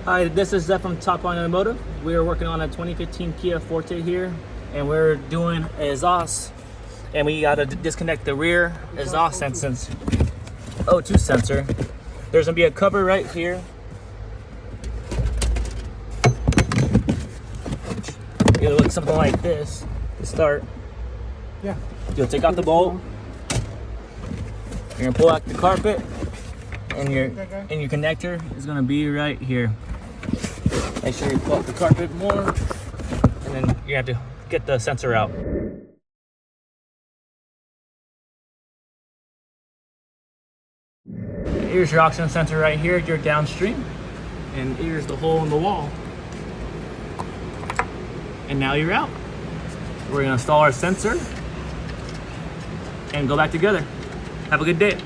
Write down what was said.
Hi, this is Zeph from Top Line Automotive. We are working on a 2015 Kia Forte here, and we're doing exhaust. And we gotta disconnect the rear exhaust O2 sensor. There's gonna be a cover right here. It'll look something like this to start. Yeah. You'll take out the bolt. You're gonna pull out the carpet, and your connector is gonna be right here. Make sure you pull out the carpet more, and then you have to get the sensor out. Here's your oxygen sensor right here, your downstream, and here's the hole in the wall. And now you're out. We're gonna install our sensor and go back together. Have a good day.